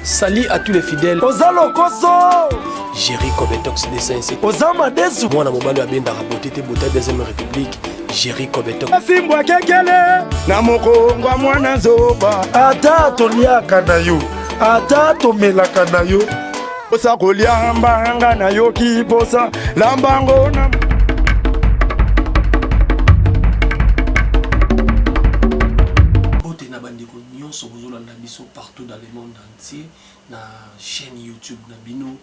Salut à tous les fidèles. Ozalo Koso. Jerry Kobetox des Saints. Ozama Desu. Moi na mobali abenda raboté te bota deuxième république. Jerry Kobetox. Simbwa kekele. Na mokongwa mwana zoba. Ata toliaka na yo. Ata tomelaka na yo. Osa kolia mbanga na yo kiposa. Lambango na partout dans le monde entier na chaîne YouTube na bino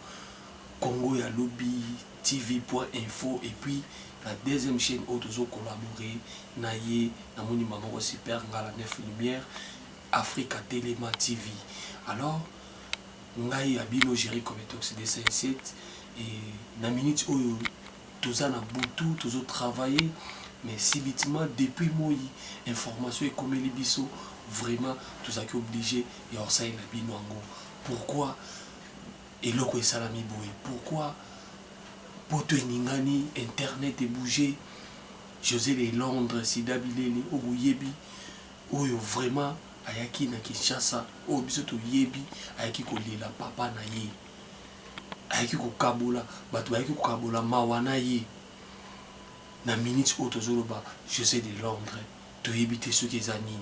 Congo ya Lobby TV.info et puis la deuxième chaîne où tous collaborer na ye na moni maman super ngala 9 lumière Africa Telema TV. Alors ngai abino Jerry Kobetox des 57 et na minute oyo toza na butu tozo travailler mais subitement depuis moi information et comme les biso vraiment tout ça qui est obligé et or ça il a bino ango. Pourquoi et loko et salami boy, pourquoi poto ningani internet est bougé José les Londres Sida Bilele obuyebi oyo vraiment ayaki na Kinshasa o biso to yebi ayaki ko lela papa na ye ayaki ko kabola bato ayaki ko kabola mawana ye na minute auto zoloba José de Londres to yebite ceux qui zanini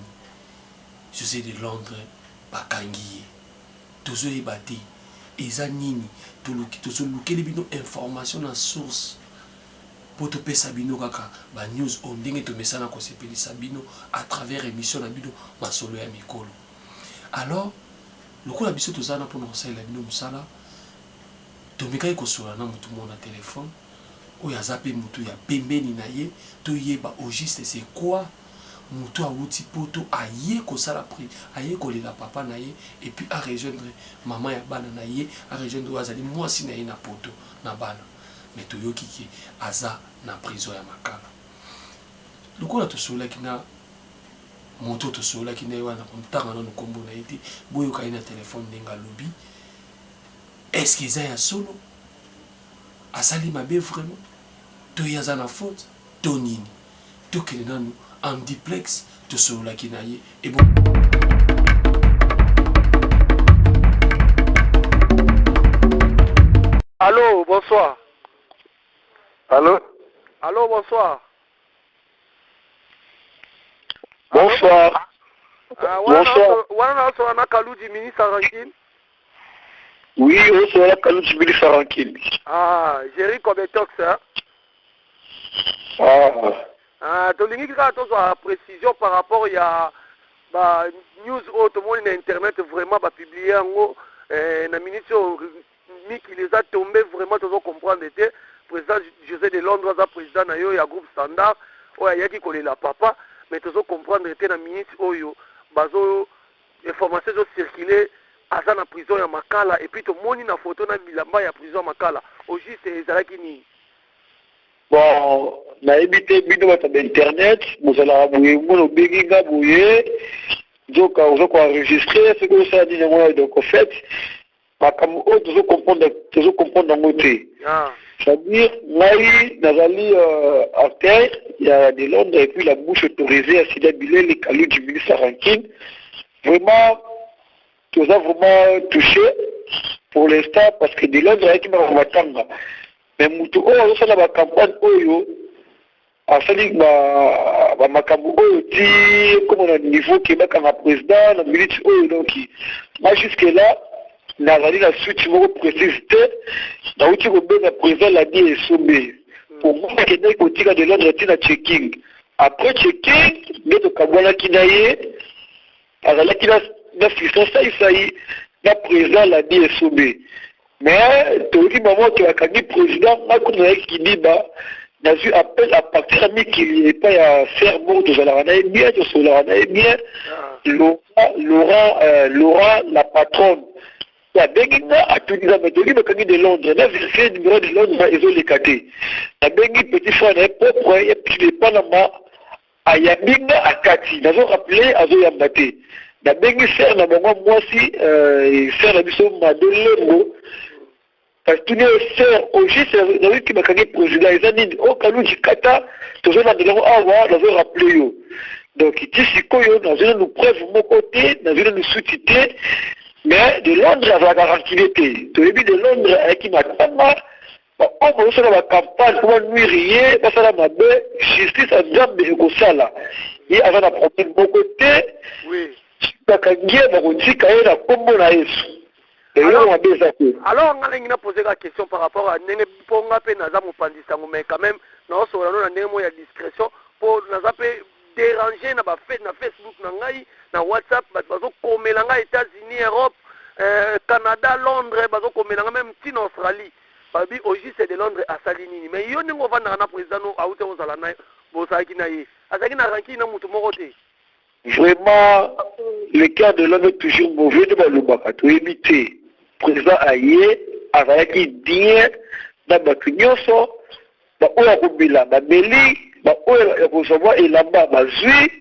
José de Londres bakangi tozo ebati eza nini tozo lukeli bino information na source pour te pesa bino kaka ba news on ndenge to mesana ko sepelisa bino à travers émission na bino masolo ya mikolo. Alors lokola biso tozana pour na sala bino musala to mikai ko sola na mutu mona téléphone o ya zape mutu ya pembeni na ye to yeba au juste c'est quoi mutu a wuti poto aye ko sala pri aye ko lela papa na ye et puis a rejoindre maman ya bana na ye a rejoindre wazali mwasi na ye na poto na bana mais to yoki ki aza na prison ya makala lokola to sola kina moto to sola kina wana kontanga na kombo na ite boyo ka ina téléphone denga lobby est-ce qu'ils a solo asali mabe vraiment to yaza na faute to nini to kelena nous en duplex de ce là qui naïe et bon allô bonsoir Allô. Allô bonsoir Bonsoir. Wana so na Kaluji ministre Rankin. Oui, on se la Kaluji ministre Rankin. Ah, Jerry Kobetox hein. Tolingi kaka tozwa précision par rapport à ba news auto monde na internet vraiment ba publier yango na minute miki les a tombé vraiment tozo comprendre était président José de Londres za président na yo ya groupe standard o ya ki kolela papa mais tozo comprendre était na minute oyo bazo information zo circuler asa na prison ya Makala et puis to moni na photo na bilamba ya prison ya Makala au juste ezalaki ni bon na ebité bino bata d'internet mozala boye mono benginga boye donc on va enregistrer ce que ça dit moi donc en fait makambo o toujours comprendre dans côté c'est-à-dire ngai nazali acteur il y a des Londres et puis la bouche autorisée à Sida Bilele les calus du ministre Rankin vraiment tout ça vraiment touché pour l'instant parce que des Londres avec ma matanga mais mutu oyo osala ba campagne oyo asali ba makambo oyo ti comme on a niveau qui ba kanga président na minute oyo donc moi jusque là nazali la suite moko précise te na uti ko benga président la die sombe pour moi que dès ko tika de l'ordre tina checking après checking de to kabwana kinaye azala kila na fils ça na président la die sombe. Mais tout le moment que le président qui dit n'a eu appel à partir de qu'il n'y ait pas à faire mort de la bien, de bien, Laura, la patronne. La Benguina a tout dit, mais tout le monde de Londres, la vérifié le numéro de Londres, ils ont les cadets. La Benguina, petit frère, est propre, et puis les Panama, à Yabinga, à Kati, nous avons rappelé à Zoyambate. La Benguina, c'est un moment, moi aussi, c'est la mission Madelembo. Parce que tout le sœur au juste c'est qui m'a gagné président ils ont dit au Kaluji kata toujours dans le avoir dans rappeler yo donc ici koyo dans une nous preuve mon côté dans une nous soutiter mais de Londres azalaka tranquille te toyebi de Londres ayaki matanga baomo osala bacampagne po banuire ye basala mabe justice ya nzambe ekosala ye aza na problème moko te bakangi ye bakotika ye na nkombo na yesu eloko mabe eza te. Alors nga ndenge na poser la question par rapport à ndenge mpo nga mpe naza mopanzi sango mais quand même naosobola no na ndenge mo ya discrétion mpo naza mpe déranger na Facebook na ngai na WhatsApp bato bazokomela ngai États-Unis, Europe, Canada, Londres bazokomela ngai même ntina Australie babi au juste de Londres asali nini mais yo ndenge ovandaka na président no aute ozala na bozalaki na ye azalaki na rankini na mutu moko te. Vraiment le cas de l'homme est toujours mauvais de balobaka toyebi te président aye azalaki bien na bato nyonso baoyo akobela bameli baoyo ya kozwa elamba bazwi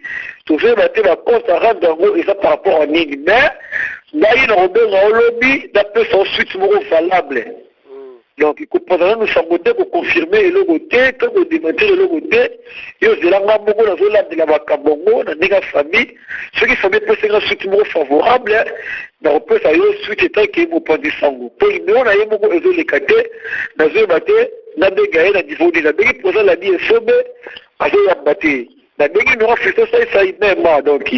tozoyeba te bacompte arande yango eza par rapport à nini mais ngai na kobenga olobi napesa suite moko valable. Donc il comprendra nous saboter pour confirmer eloko te to ko démentir eloko te yo zelanga moko na zolandela bakabongo na ndenge famille ceux qui famille peut ser suite moko favorable na opesa yo suite etant ke mopanzi sango po numéro na ye moko ezoleka te nazoyeba te nabenga ye na niveau de nabengi président ladi esobe azoyamba te nabengi numéro fisto saisai mema donc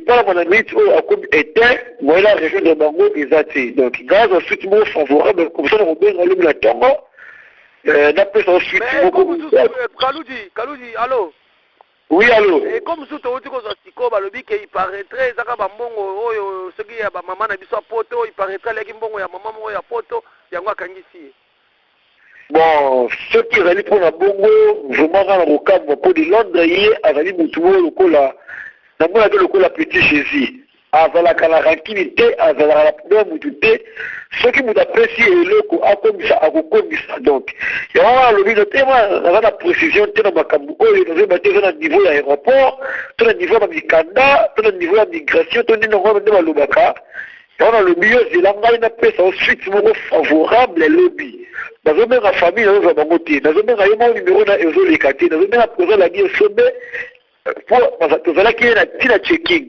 pas mon ami était moi la région de Bango exacté donc grâce ensuite mon favorable comme ça on bien allume la tombe d'après ensuite Kaloudi allô oui allô et comme tout au tout siko balobi que il paraîtrait zaka bambongo oyo soki ya ba mama na biso poto il paraîtrait leki mbongo ya mama mo ya poto yango akangisi bon ce qui rali pour la bongo vraiment dans le cas pour de Londres hier azali mutu lokola namona ke lokola petit Jésus azalaka na rankini te azalaka na problème mutu te soki mutu apesi eloko akomisa akokomisa donc yango wana alobi no te naza na précision te na makambo oyo nazoyeba te eza na niveau ya aéroport to na niveau ya bamikanda to na niveau ya migration to ndenge yango nde balobaka yango nalobi yo zela ngai napesa suite moko favorable elobi nazobenga famille nazozwa bango te nazobenga ye moko numero na ezoleka te nazobenga président ladi esobe tozalaki ye na ntina checking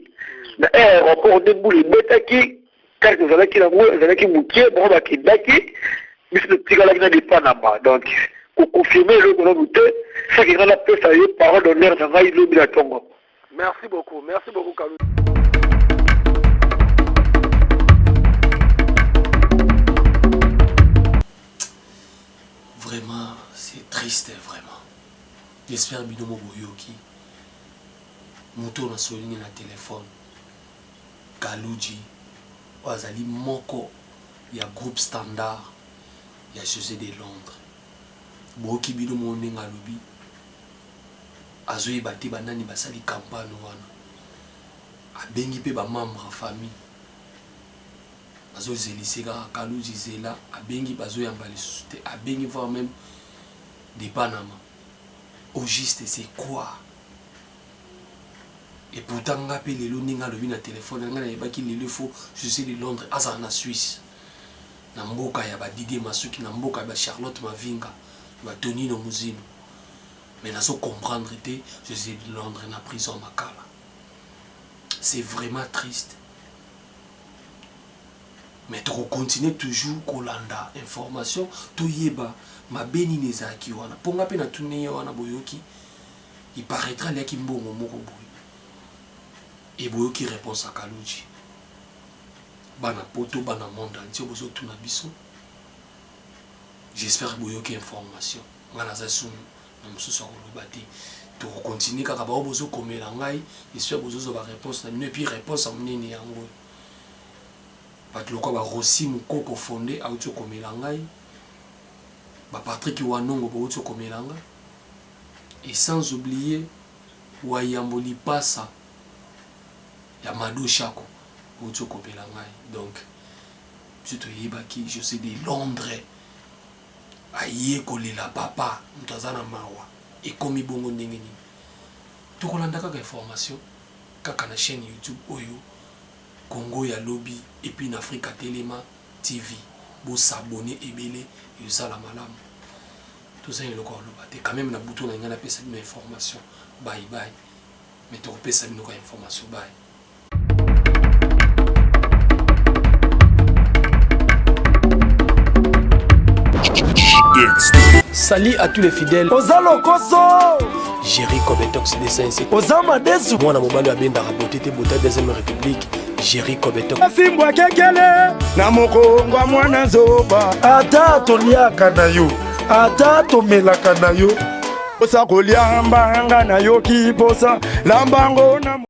na aéroport nde mbula ebetaki karte tozalaki nango ezalaki mokie bango bakendaki biso totikalaki na depanama donc koconfirme eloko nanu te soki ngai napesa ye parole d'honneur na ngai lobi na ntongo. Merci beaucoup Kalou. Vraiment c'est triste vraiment. J'espère binomo boyoki moto na solingi na téléphone Kalouji wazali moko ya groupe standard ya José de Londres boki bino moninga lobi azoyeba te banani basali campagne wana abengi pe ba membre famille bazozeliseka Kalouji zela abengi bazoyamba lisusu te abengi voir même de Panama au juste c'est quoi. Et pourtant, on a appelé les loninga le na téléphone, on a dit qu'il faut je sais de Londres, à en Suisse. Namboka ya ba Didier Masuki, namboka ya Charlotte Mavinga, ba Tony no Muzino. Mais n'a pas comprendre te je sais de Londres na prison makala. C'est vraiment triste. Mais tu continues toujours kolanda information, to yeba ma beni nezaki wana. Ponga pe na tune wana boyoki, il paraîtra là ki mbongo moko boy. Et boyoki réponse à Kalouji. Bana poto bana monde entier bozo tuna biso. J'espère boyoki information. Ngana za sunu na mususu kolobati. To continuer kaka ba bozo komela ngai, j'espère bozo ba réponse na mine puis réponse à munene yango. Pat loko ba Rossi Mukoko fondé a uto komela ngai. Ba Patrick Wanongo ba uto komela ngai. Et sans oublier Wayamboli Passa Yamadou Chako uto komela ngai. Donc surtout yebaki je sais de Londres aye kolela papa mutazana mawa et komi bongo ndenge nini tokolanda kaka information kaka na chaîne YouTube oyo Congo ya lobby et puis en Africa Telema TV bo s'abonner ebele yo sala malamu tout ça est le corps lobate quand même na bouton na ngana pesa une information bye bye mais to pesa une information bye. Salut à tous les fidèles. Ozalo Koso. Jerry Kobetox de Saint-Cyr. Ozama Desu. Moi, na mobile à Benda Rabotete Bota deuxième République. Jerry Kobetox. Afimbwa kekele. Na mokongwa mwana zoba. Ata toliaka na yo. Ata tomelaka na yo. Osa kolia mbanga na yo kiposa. Lambango na